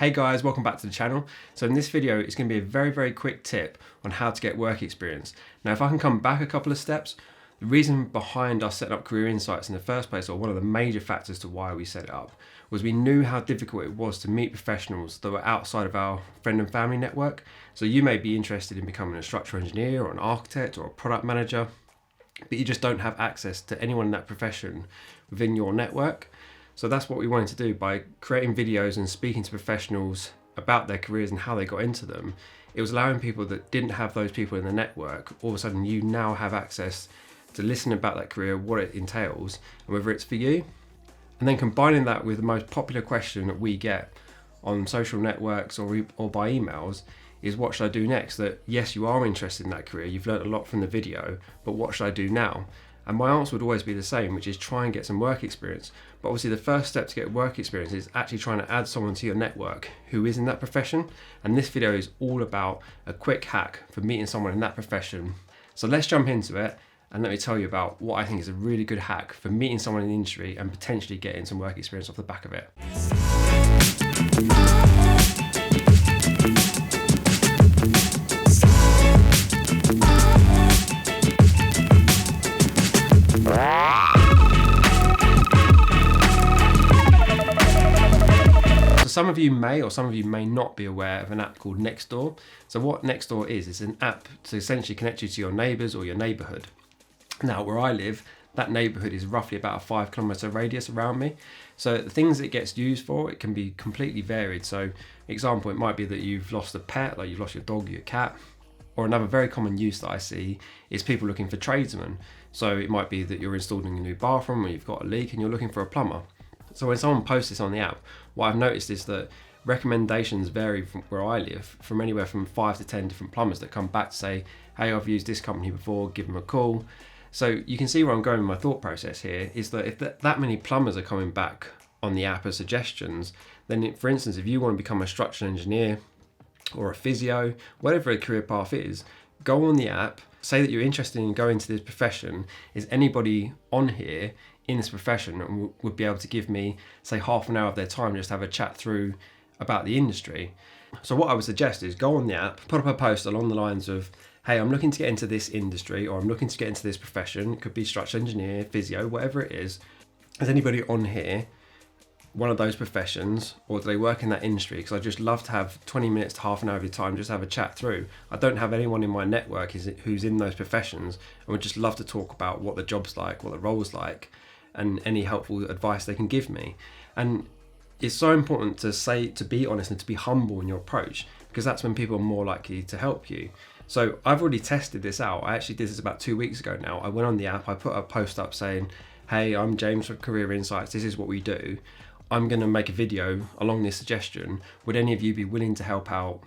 Hey guys, welcome back to the channel. So in this video, it's going to be a very quick tip on how to get work experience. Now, if I can come back a couple of steps, the reason behind us setting up Career Insights in the first place, or one of the major factors to why we set it up, was we knew how difficult it was to meet professionals that were outside of our friend and family network. So you may be interested in becoming a structural engineer or an architect or a product manager, but you just don't have access to anyone in that profession within your network. So that's what we wanted to do by creating videos and speaking to professionals about their careers and how they got into them. It was allowing people that didn't have those people in the network, all of a sudden you now have access to listen about that career, what it entails, and whether it's for you. And then combining that with the most popular question that we get on social networks or by emails is, what should I do next? That yes, you are interested in that career, you've learned a lot from the video, but what should I do now? And my answer would always be the same, which is try and get some work experience. But obviously the first step to get work experience is actually trying to add someone to your network who is in that profession. And this video is all about a quick hack for meeting someone in that profession. So let's jump into it and let me tell you about what I think is a really good hack for meeting someone in the industry and potentially getting some work experience off the back of it. Some of you may or some of you may not be aware of an app called Nextdoor. So what Nextdoor is an app to essentially connect you to your neighbours or your neighbourhood. Now, where I live, that neighbourhood is roughly about a 5 kilometre radius around me. So the things it gets used for, it can be completely varied. So example, it might be that you've lost a pet, like you've lost your dog, your cat. Or another very common use that I see is people looking for tradesmen. So it might be that you're installing a new bathroom or you've got a leak and you're looking for a plumber. So when someone posts this on the app, what I've noticed is that recommendations vary from where I live, from anywhere from 5 to 10 different plumbers that come back to say, hey, I've used this company before, give them a call. So you can see where I'm going with my thought process here, is that if that many plumbers are coming back on the app as suggestions, then for instance, if you want to become a structural engineer or a physio, whatever a career path is, go on the app, say that you're interested in going into this profession. Is anybody on here in this profession and would be able to give me, say, half an hour of their time just to have a chat through about the industry? So what I would suggest is go on the app, put up a post along the lines of, hey, I'm looking to get into this industry, or I'm looking to get into this profession. It could be structural engineer, physio, whatever it is. Is anybody on here one of those professions, or do they work in that industry? Because I'd just love to have 20 minutes to half an hour of your time, just have a chat through. I don't have anyone in my network who's in those professions, and would just love to talk about what the job's like, what the role's like, and any helpful advice they can give me. And it's so important to be honest and to be humble in your approach, because that's when people are more likely to help you. So I've already tested this out. I actually did this about 2 weeks ago now. I went on the app, I put a post up saying, hey, I'm James from Career Insights, this is what we do. I'm going to make a video along this suggestion. Would any of you be willing to help out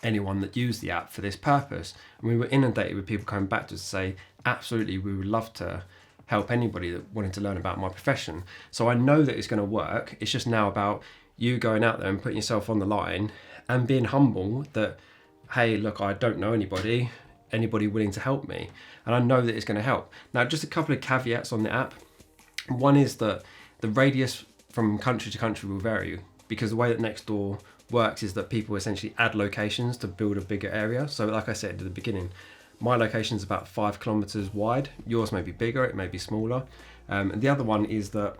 anyone that used the app for this purpose? And we were inundated with people coming back to us to say, absolutely, we would love to help anybody that wanted to learn about my profession. So I know that it's going to work. It's just now about you going out there and putting yourself on the line and being humble that, hey, look, I don't know anybody willing to help me? And I know that it's going to help. Now, just a couple of caveats on the app. One is that the radius from country to country will vary, because the way that Nextdoor works is that people essentially add locations to build a bigger area. So like I said at the beginning, my location is about 5 kilometers wide. Yours may be bigger, it may be smaller. And the other one is that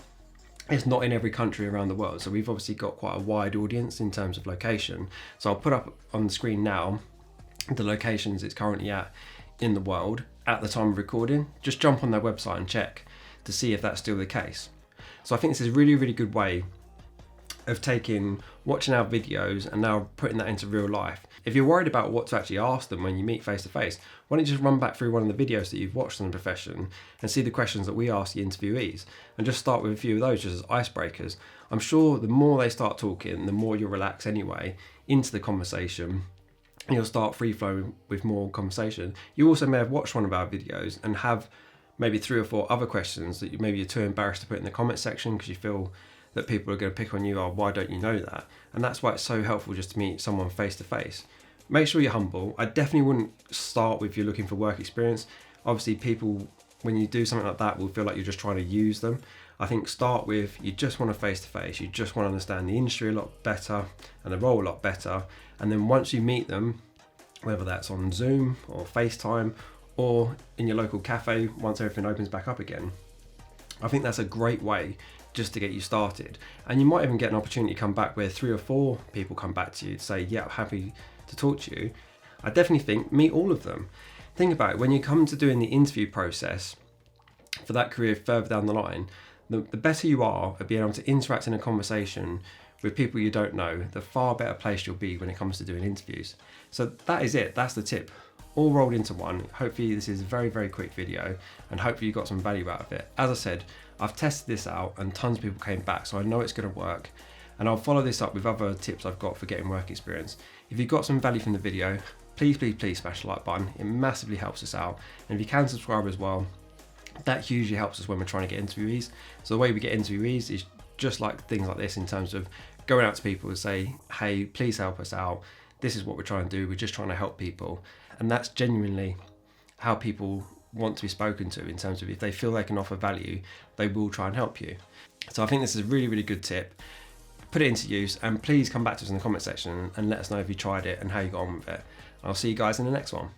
it's not in every country around the world. So we've obviously got quite a wide audience in terms of location. So I'll put up on the screen now the locations it's currently at in the world at the time of recording. Just jump on their website and check to see if that's still the case. So I think this is a really good way of watching our videos and now putting that into real life. If you're worried about what to actually ask them when you meet face to face, why don't you just run back through one of the videos that you've watched on the profession and see the questions that we ask the interviewees, and just start with a few of those just as icebreakers. I'm sure the more they start talking, the more you'll relax anyway into the conversation, and you'll start free flowing with more conversation. You also may have watched one of our videos and have maybe 3 or 4 other questions that you're too embarrassed to put in the comment section because you feel that people are going to pick on you, or why don't you know that? And that's why it's so helpful just to meet someone face to face. Make sure you're humble. I definitely wouldn't start with you're looking for work experience. Obviously people, when you do something like that, will feel like you're just trying to use them. I think start with, you just want a face-to-face, you just want to understand the industry a lot better and the role a lot better. And then once you meet them, whether that's on Zoom or FaceTime or in your local cafe once everything opens back up again, I think that's a great way just to get you started. And you might even get an opportunity to come back where 3 or 4 people come back to you to say, yeah, I'm happy to talk to you. I definitely think meet all of them. Think about it, when you come to doing the interview process for that career further down the line, the better you are at being able to interact in a conversation with people you don't know, the far better place you'll be when it comes to doing interviews. So that is it, that's the tip, all rolled into one. Hopefully this is a very, very quick video and hopefully you got some value out of it. As I said, I've tested this out and tons of people came back, so I know it's going to work. And I'll follow this up with other tips I've got for getting work experience. If you got some value from the video, please, please, please smash the like button. It massively helps us out. And if you can subscribe as well, that hugely helps us when we're trying to get interviewees. So the way we get interviewees is just like things like this, in terms of going out to people and say, hey, please help us out. This is what we're trying to do. We're just trying to help people. And that's genuinely how people want to be spoken to, in terms of if they feel they can offer value, they will try and help you. So I think this is a really, really good tip. Put it into use, and please come back to us in the comment section and let us know if you tried it and how you got on with it. I'll see you guys in the next one.